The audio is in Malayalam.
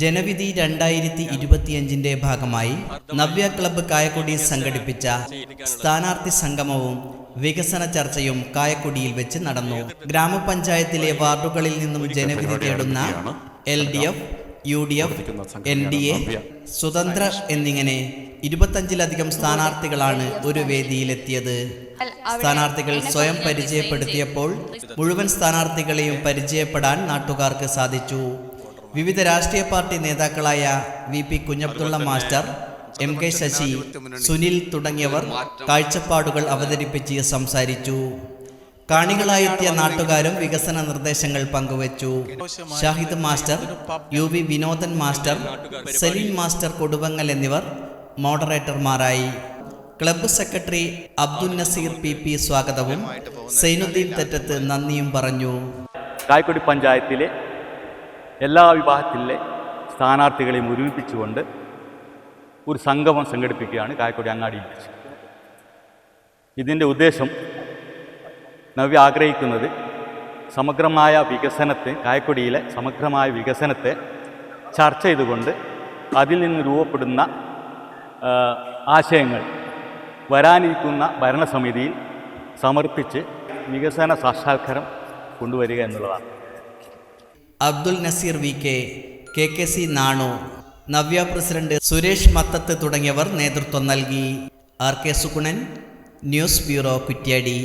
ജനവിധി 2025 ഭാഗമായി നവ്യ ക്ലബ്ബ് കായക്കൊടി സംഘടിപ്പിച്ച സ്ഥാനാർത്ഥി സംഗമവും വികസന ചർച്ചയും കായക്കൊടിയിൽ വെച്ച് നടന്നു. ഗ്രാമപഞ്ചായത്തിലെ വാർഡുകളിൽ നിന്നും ജനവിധി തേടുന്ന LDF, UDF, NDA, സ്വതന്ത്ര എന്നിങ്ങനെ 25ലധികം സ്ഥാനാർത്ഥികളാണ് ഒരു വേദിയിലെത്തിയത്. സ്ഥാനാർത്ഥികൾ സ്വയം പരിചയപ്പെടുത്തിയപ്പോൾ മുഴുവൻ സ്ഥാനാർത്ഥികളെയും പരിചയപ്പെടാൻ നാട്ടുകാർക്ക് സാധിച്ചു. വിവിധ രാഷ്ട്രീയ പാർട്ടി നേതാക്കളായ VP Kunhabdulla master, MK Sasi, Sunil തുടങ്ങിയവർ കാഴ്ചപ്പാടുകൾ അവതരിപ്പിച്ച് സംസാരിച്ചു. കാണികളായെത്തിയ നാട്ടുകാരും വികസന നിർദ്ദേശങ്ങൾ പങ്കുവച്ചു. Shahid master, UV Vinodan master, Saleem master Koduvangal എന്നിവർ മോഡറേറ്റർമാരായി. Club secretary Abdul Nazeer PP സ്വാഗതവും സൈനുദ്ദീൻ തെറ്റത്ത് നന്ദിയും പറഞ്ഞു. കായക്കൊടി പഞ്ചായത്തിലെ എല്ലാ വിഭാഗത്തിലെ സ്ഥാനാർത്ഥികളെയും ഒരുമിപ്പിച്ചുകൊണ്ട് ഒരു സംഗമം സംഘടിപ്പിക്കുകയാണ് കായക്കൊടി അങ്ങാടിയിൽ വെച്ച്. ഇതിൻ്റെ ഉദ്ദേശം നവ്യ ആഗ്രഹിക്കുന്നത് സമഗ്രമായ വികസനത്തെ, കായക്കൊടിയിലെ സമഗ്രമായ വികസനത്തെ ചർച്ച ചെയ്തുകൊണ്ട് അതിൽ നിന്ന് രൂപപ്പെടുന്ന ആശയങ്ങൾ വരാനിരിക്കുന്ന ഭരണസമിതിയിൽ സമർപ്പിച്ച് വികസന സാക്ഷാത്കാരം കൊണ്ടുവരിക എന്നുള്ളതാണ്. Abdul Nazeer VK, KKC Nanu, Navya president Suresh Mathath തുടങ്ങിയവർ നേതൃത്വം നൽകി. RK Sukunan, news bureau, Kuttiadi.